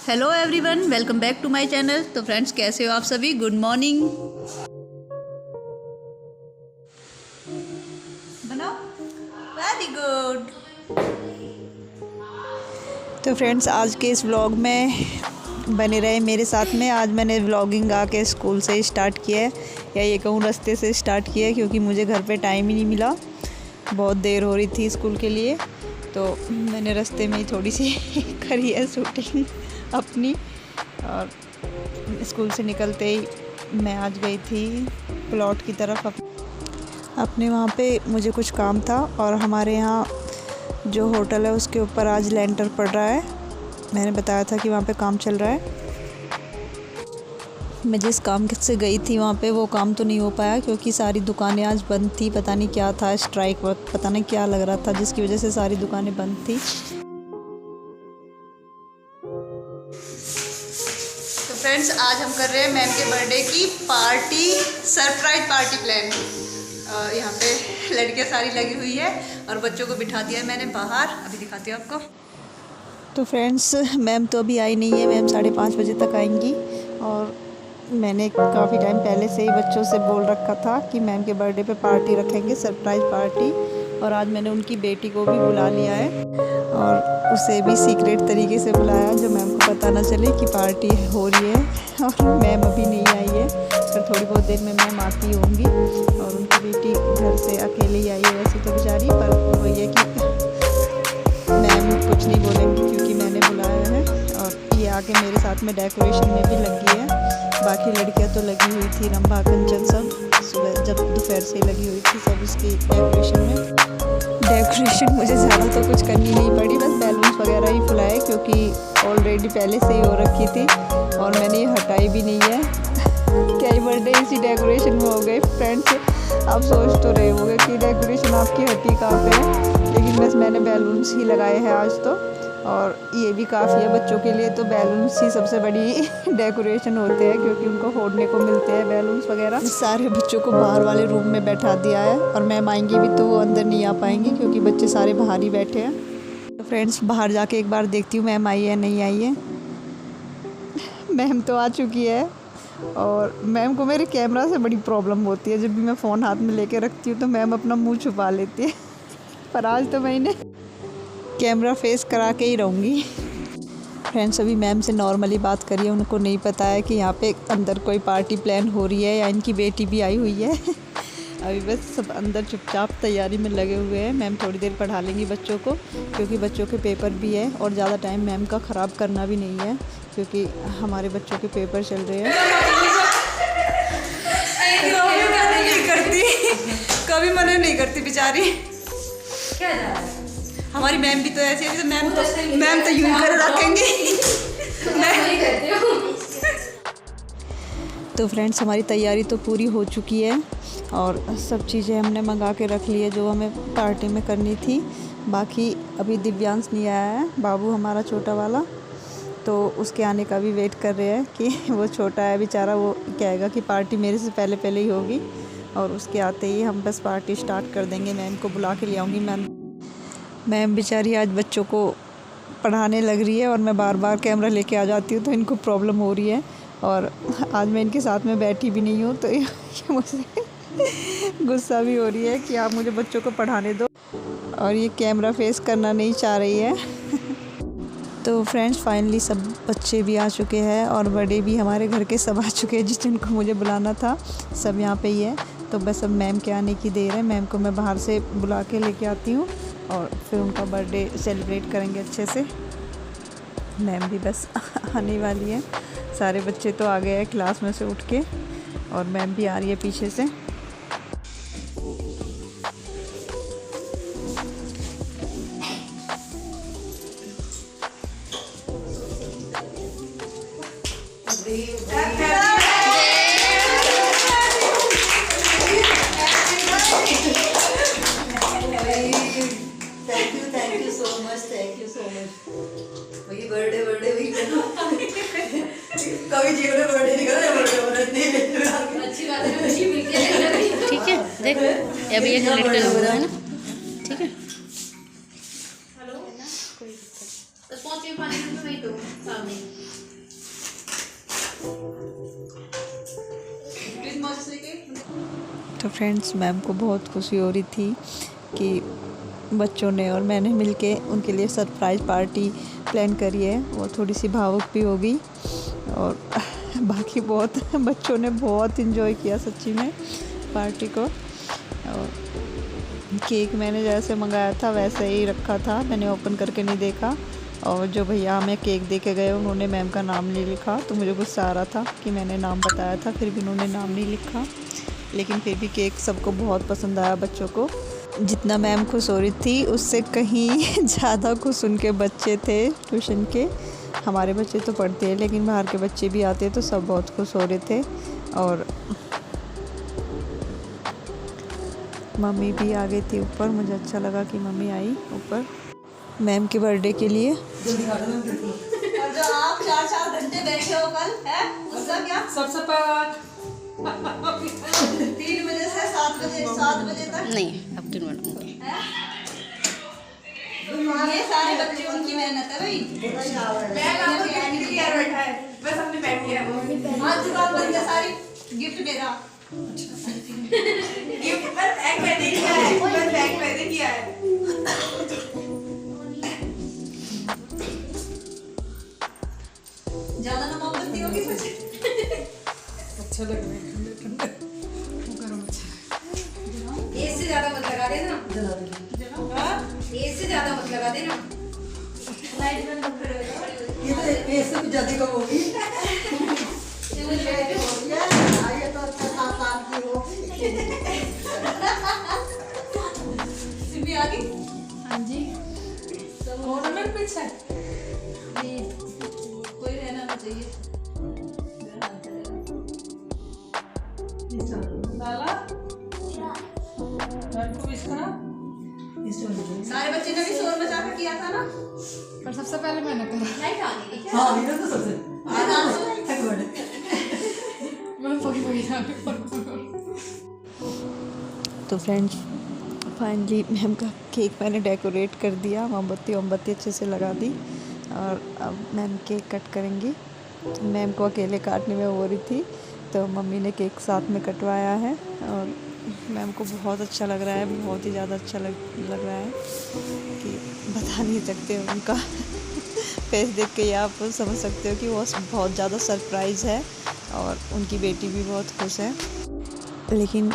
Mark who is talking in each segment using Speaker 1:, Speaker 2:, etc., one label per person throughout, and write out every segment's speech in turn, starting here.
Speaker 1: Hello everyone, welcome back to my channel. तो friends, कैसे हो आप सभी? Good morning. बनाओ, वेरी गुड। तो फ्रेंड्स, आज के इस व्लॉग में बने रहे मेरे साथ में। आज मैंने व्लॉगिंग आके स्कूल से स्टार्ट किया है, या ये कहूँ रास्ते से स्टार्ट किया है, क्योंकि मुझे घर पे टाइम ही नहीं मिला। बहुत देर हो रही थी स्कूल के लिए, तो मैंने रास्ते में ही थोड़ी सी करी है शूटिंग अपनी। और स्कूल से निकलते ही मैं आज गई थी प्लॉट की तरफ अपने। वहाँ पे मुझे कुछ काम था, और हमारे यहाँ जो होटल है उसके ऊपर आज लेंटर पड़ रहा है। मैंने बताया था कि वहाँ पे काम चल रहा है। मैं जिस काम से गई थी वहाँ पे वो काम तो नहीं हो पाया, क्योंकि सारी दुकानें आज बंद थी। पता नहीं क्या था, स्ट्राइक वक्त पता नहीं क्या लग रहा था, जिसकी वजह से सारी दुकानें बंद थी। तो फ्रेंड्स, आज हम कर रहे हैं मैम के बर्थडे की पार्टी, सरप्राइज पार्टी प्लान। यहाँ पे लड़कियाँ सारी लगी हुई है और बच्चों को बिठा दिया है मैंने बाहर। अभी दिखाती हूँ आपको। तो फ्रेंड्स, मैम तो अभी आई नहीं है। मैम 5:30 बजे तक आएंगी, और मैंने काफ़ी टाइम पहले से ही बच्चों से बोल रखा था कि मैम के बर्थडे पे पार्टी रखेंगे, सरप्राइज़ पार्टी। और आज मैंने उनकी बेटी को भी बुला लिया है, और उसे भी सीक्रेट तरीके से बुलाया, जो मैम को पता ना चले कि पार्टी हो रही है। और मैम अभी नहीं आई है, पर थोड़ी बहुत देर में मैम आती होंगी। और उनकी बेटी घर से अकेले ही आई है वैसे तो बेचारी, पर वही है कि मैम कुछ नहीं बोलेंगी क्योंकि मैंने बुलाया है। और ये आके मेरे साथ में डेकोरेशन में भी लगी है। बाकी लड़कियां तो लगी हुई थी, रंभा कंचन सब सुबह जब दोपहर से लगी हुई थी सब इसकी डेकोरेशन में। डेकोरेशन मुझे ज़्यादा तो कुछ करनी नहीं पड़ी, बस बैलून्स वगैरह ही फुलाए, क्योंकि ऑलरेडी पहले से ही हो रखी थी और मैंने ये हटाई भी नहीं है। क्या ही बर्थडे इसी डेकोरेशन में हो गए। फ्रेंड्स, आप सोच तो रहे होंगे कि डेकोरेशन आपकी हटी कहाँ पे है, लेकिन बस मैंने बैलून्स ही लगाए हैं आज तो, और ये भी काफ़ी है बच्चों के लिए। तो बैलून्स ही सबसे बड़ी डेकोरेशन होते हैं, क्योंकि उनको फोड़ने को मिलते हैं बैलून्स वगैरह। सारे बच्चों को बाहर वाले रूम में बैठा दिया है, और मैम आएंगी भी तो वो अंदर नहीं आ पाएंगी, क्योंकि बच्चे सारे बाहर ही बैठे हैं। तो फ्रेंड्स, बाहर जाके एक बार देखती हूँ मैम आई है नहीं आई है। मैम तो आ चुकी है, और मैम को मेरे कैमरा से बड़ी प्रॉब्लम होती है। जब भी मैं फ़ोन हाथ में लेके रखती हूँ तो मैम अपना मुँह छुपा लेती है। पर आज तो मैंने कैमरा फेस करा के ही रहूँगी। फ्रेंड्स, अभी मैम से नॉर्मली बात करिए। उनको नहीं पता है कि यहाँ पे अंदर कोई पार्टी प्लान हो रही है, या इनकी बेटी भी आई हुई है। अभी बस सब अंदर चुपचाप तैयारी में लगे हुए हैं। मैम थोड़ी देर पढ़ा लेंगी बच्चों को, क्योंकि बच्चों के पेपर भी है, और ज़्यादा टाइम मैम का ख़राब करना भी नहीं है, क्योंकि हमारे बच्चों के पेपर चल रहे हैं। कभी मना नहीं करती बेचारी। क्या हमारी मैम भी तो ऐसी है, मैम तो यूं कर रखेंगे। तो फ्रेंड्स, हमारी तैयारी तो पूरी हो चुकी है, और सब चीज़ें हमने मंगा के रख ली है जो हमें पार्टी में करनी थी। बाकी अभी दिव्यांश नहीं आया है, बाबू हमारा छोटा वाला, तो उसके आने का भी वेट कर रहे हैं कि वो छोटा है बेचारा, वो कहेगा कि पार्टी मेरे से पहले पहले ही होगी, और उसके आते ही हम बस पार्टी स्टार्ट कर देंगे। मैम को बुला के ले आऊँगी। मैम बेचारी आज बच्चों को पढ़ाने लग रही है, और मैं बार बार कैमरा लेके आ जाती हूँ तो इनको प्रॉब्लम हो रही है। और आज मैं इनके साथ में बैठी भी नहीं हूँ, तो ये मुझसे गुस्सा भी हो रही है कि आप मुझे बच्चों को पढ़ाने दो, और ये कैमरा फेस करना नहीं चाह रही है। तो फ्रेंड्स, फाइनली सब बच्चे भी आ चुके हैं, और बड़े भी हमारे घर के सब आ चुके हैं, जिनको मुझे बुलाना था सब यहाँ पे ही है। तो बस अब मैम के आने की देर है। मैम को मैं बाहर से बुला के लेके आती हूँ, और फिर उनका बर्थडे सेलिब्रेट करेंगे अच्छे से। मैम भी बस आने वाली है। सारे बच्चे तो आ गए हैं क्लास में से उठ के, और मैम भी आ रही है पीछे से। Thank you so much. वही बर्थडे भी कभी जीवन में बर्थडे नहीं करो, अच्छी बात है, खुशी मिलती है। ठीक है, देख अभी एक लड़का हो रहा है ना। ठीक है, हेलो, कोई दिक्कत बस पहुंचे पानी में, वही तो सामने। तो फ्रेंड्स मैम को बहुत खुशी हो रही थी कि बच्चों ने और मैंने मिलके उनके लिए सरप्राइज़ पार्टी प्लान करी है। वो थोड़ी सी भावुक भी हो गई और बाकी बहुत बच्चों ने बहुत इन्जॉय किया सच्ची में पार्टी को। और केक मैंने जैसे मंगाया था वैसे ही रखा था, मैंने ओपन करके नहीं देखा। और जो भैया हमें केक दे के गए उन्होंने मैम का नाम नहीं लिखा, तो मुझे गुस्सा आ रहा था कि मैंने नाम बताया था फिर भी उन्होंने नाम नहीं लिखा। लेकिन फिर भी केक सबको बहुत पसंद आया बच्चों को। जितना मैम खुश हो रही थी उससे कहीं ज़्यादा खुश उनके बच्चे थे ट्यूशन के। हमारे बच्चे तो पढ़ते हैं लेकिन बाहर के बच्चे भी आते हैं, तो सब बहुत खुश हो रहे थे। और मम्मी भी आ गई थी ऊपर, मुझे अच्छा लगा कि मम्मी आई ऊपर मैम के बर्थडे के लिए। और जो आप 4-4 घंटे बैठे हो कल है उसका क्या? सबसे 3 बजे से 7 बजे तक
Speaker 2: नहीं, अब 3 मिनट होंगे।
Speaker 1: ये सारे बच्चे उनकी मेहनत है भाई।
Speaker 3: बस हमने बैठ किया
Speaker 1: आज दुकान बंद है सारी, गिफ्ट दे रहा।
Speaker 3: गिफ्ट बस बैग मैंने किया है, बस बैग मैंने किया है।
Speaker 1: ज्यादा ना मोमबत्ती होगी कुछ
Speaker 3: अच्छा लग रहा है, ठंडे गरम अच्छा। एज से ज्यादा मत लगा देना, एज से ज्यादा मत लगा देना। लाइट बंद कर दो, ये तो एज से भी ज्यादा कम होगी। ये तो अच्छा 7 साल की हो।
Speaker 1: सिम्बी आ गई?
Speaker 3: हाँ जी। ऑर्नामेंट पीछे
Speaker 1: कोई रहना नहीं चाहिए।
Speaker 3: लाला को विश करा।
Speaker 1: सारे बच्चे ने भी शोर मचा कर किया था ना,
Speaker 3: पर सबसे पहले मैंने करा।
Speaker 4: हाँ ये तो सबसे
Speaker 3: मैं पगी
Speaker 1: तो फ्रेंड्स फाइनली मैम का केक मैंने डेकोरेट कर दिया, मोमबत्ती अच्छे से लगा दी। और अब मैम केक कट करेंगी। मैम को अकेले काटने में हो रही थी तो मम्मी ने केक साथ में कटवाया है। और मैम को बहुत अच्छा लग रहा है, बहुत ही ज़्यादा अच्छा लग रहा है कि बता नहीं सकते। उनका फेस देख के आप समझ सकते हो कि वो बहुत ज़्यादा सरप्राइज़ है और उनकी बेटी भी बहुत खुश है। लेकिन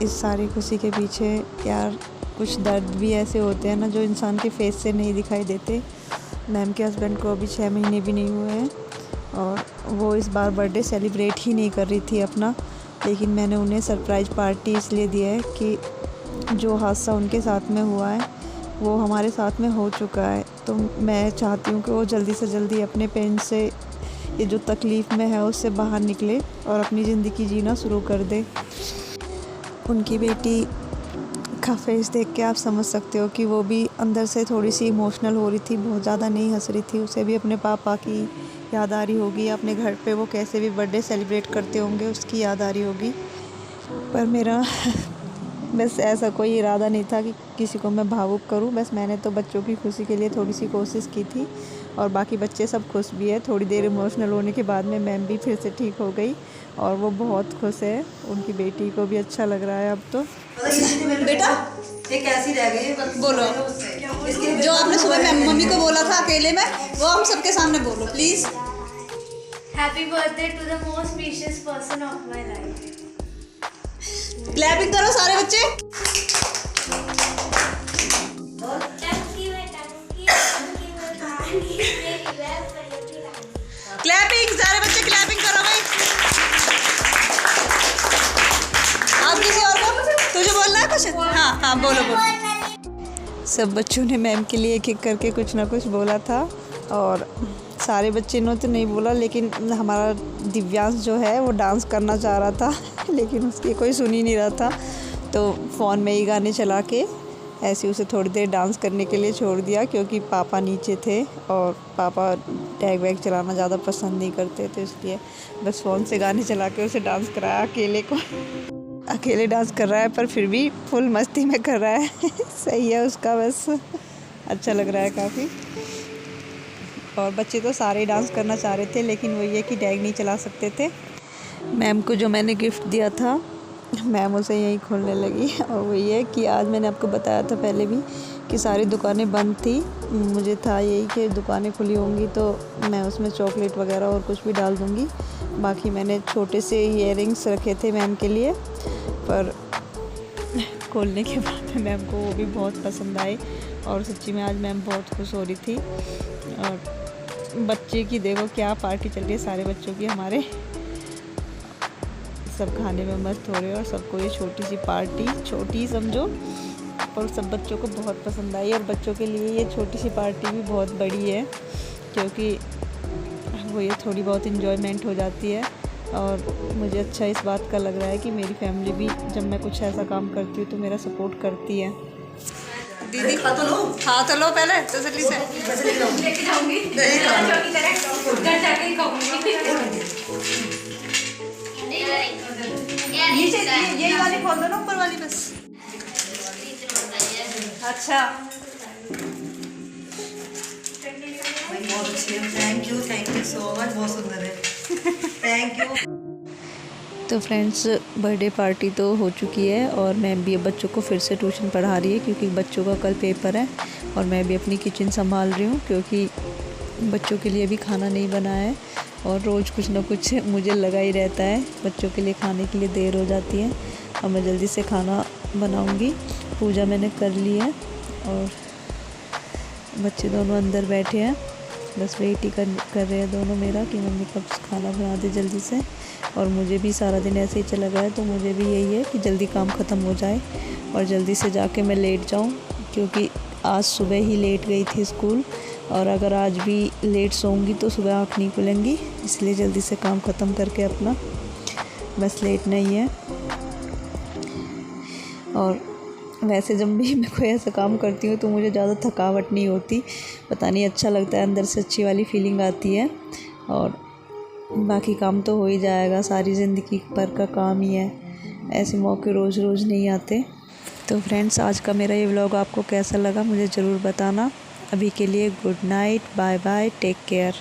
Speaker 1: इस सारी खुशी के पीछे यार कुछ दर्द भी ऐसे होते हैं ना जो इंसान के फेस से नहीं दिखाई देते। मैम के हस्बैंड को अभी 6 महीने भी नहीं हुए हैं और वो इस बार बर्थडे सेलिब्रेट ही नहीं कर रही थी अपना। लेकिन मैंने उन्हें सरप्राइज़ पार्टी इसलिए दी है कि जो हादसा उनके साथ में हुआ है वो हमारे साथ में हो चुका है। तो मैं चाहती हूँ कि वो जल्दी से जल्दी अपने पेन से, ये जो तकलीफ़ में है उससे बाहर निकले और अपनी ज़िंदगी जीना शुरू कर दे। उनकी बेटी का फेस देख के आप समझ सकते हो कि वो भी अंदर से थोड़ी सी इमोशनल हो रही थी, बहुत ज़्यादा नहीं हंस रही थी। उसे भी अपने पापा की याद आ रही होगी, अपने घर पे वो कैसे भी बर्थडे सेलिब्रेट करते होंगे उसकी याद आ रही होगी। पर मेरा बस ऐसा कोई इरादा नहीं था कि किसी को मैं भावुक करूं। बस मैंने तो बच्चों की खुशी के लिए थोड़ी सी कोशिश की थी और बाकी बच्चे सब खुश भी है। थोड़ी देर इमोशनल होने के बाद में मैम भी फिर से ठीक हो गई और वो बहुत खुश है। उनकी बेटी को भी अच्छा लग रहा है अब तो।
Speaker 4: बेटा एक ऐसी रह गई,
Speaker 1: बोलो जो आपने सुबह मम्मी को बोला था अकेले में, वो हम सबके सामने बोलो please.
Speaker 5: Happy birthday to the most precious person of my life.
Speaker 1: Clapping करो सारे बच्चे। क्लैपिंग, सारे बच्चे क्लैपिंग करो भाई। आप किसी और को, तुझे बोलना है कुछ? हाँ बोलो। सब बच्चों ने मैम के लिए एक एक करके कुछ ना कुछ बोला था और सारे बच्चे ने तो नहीं बोला, लेकिन हमारा दिव्यांश जो है वो डांस करना चाह रहा था लेकिन उसकी कोई सुन ही नहीं रहा था। तो फ़ोन में ही गाने चला के ऐसे उसे थोड़ी देर डांस करने के लिए छोड़ दिया, क्योंकि पापा नीचे थे और पापा टैग वैग चलाना ज़्यादा पसंद नहीं करते थे, इसलिए बस फ़ोन से गाने चला के उसे डांस कराया। अकेले डांस कर रहा है पर फिर भी फुल मस्ती में कर रहा है सही है उसका, बस अच्छा लग रहा है काफ़ी। और बच्चे तो सारे डांस करना चाह रहे थे, लेकिन वो ये कि टैग नहीं चला सकते थे। मैम को जो मैंने गिफ्ट दिया था मैम उसे यहीं खोलने लगी। और वही है कि आज मैंने आपको बताया था पहले भी कि सारी दुकानें बंद थी। मुझे था यही कि दुकानें खुली होंगी तो मैं उसमें चॉकलेट वगैरह और कुछ भी डाल दूँगी। बाकी मैंने छोटे से ईयररिंग्स रखे थे मैम के लिए, पर खोलने के बाद मैम को वो भी बहुत पसंद आए और सच्ची में आज मैम बहुत खुश हो रही थी। और बच्चे की देखो क्या पार्टी चल रही है, सारे बच्चों की हमारे, सब खाने में मस्त हो रहे हैं और सबको ये छोटी सी पार्टी, छोटी समझो, पर सब बच्चों को बहुत पसंद आई। और बच्चों के लिए ये छोटी सी पार्टी भी बहुत बड़ी है, क्योंकि वो ये थोड़ी बहुत इन्जॉयमेंट हो जाती है। और मुझे अच्छा इस बात का लग रहा है कि मेरी फैमिली भी जब मैं कुछ ऐसा काम करती हूँ तो मेरा सपोर्ट करती है। दीदी
Speaker 4: खा तो लो,
Speaker 1: पहले तसल्ली से।
Speaker 3: लेके जाऊंगी
Speaker 4: नहीं खाना।
Speaker 3: घर जाके ही खाऊंगी।
Speaker 1: यही वाली खोल दो ना, ऊपर वाली बस। अच्छा
Speaker 4: बहुत अच्छी है, थैंक यू सो मच, बहुत सुंदर है, थैंक यू।
Speaker 1: तो फ्रेंड्स, बर्थडे पार्टी तो हो चुकी है और मैम भी अब बच्चों को फिर से ट्यूशन पढ़ा रही है, क्योंकि बच्चों का कल पेपर है। और मैं भी अपनी किचन संभाल रही हूँ, क्योंकि बच्चों के लिए भी खाना नहीं बना है और रोज़ कुछ ना कुछ मुझे लगा ही रहता है। बच्चों के लिए खाने के लिए देर हो जाती है और मैं जल्दी से खाना बनाऊँगी। पूजा मैंने कर ली है और बच्चे दोनों अंदर बैठे हैं, बस वेट ही कर रहे हैं दोनों मेरा कि मम्मी कब खाना बना दे जल्दी से। और मुझे भी सारा दिन ऐसे ही चला गया, तो मुझे भी यही है कि जल्दी काम ख़त्म हो जाए और जल्दी से जाके मैं लेट जाऊं, क्योंकि आज सुबह ही लेट गई थी स्कूल। और अगर आज भी लेट सोऊंगी तो सुबह आँख नहीं खुलेंगी, इसलिए जल्दी से काम ख़त्म करके अपना, बस लेट नहीं है। और वैसे जब भी मैं कोई ऐसा काम करती हूँ तो मुझे ज़्यादा थकावट नहीं होती, पता नहीं अच्छा लगता है, अंदर से अच्छी वाली फीलिंग आती है। और बाकी काम तो हो ही जाएगा, सारी ज़िंदगी भर का काम ही है, ऐसे मौके रोज़ रोज़ नहीं आते। तो फ्रेंड्स, आज का मेरा ये व्लॉग आपको कैसा लगा मुझे ज़रूर बताना। अभी के लिए good night, bye bye, take care.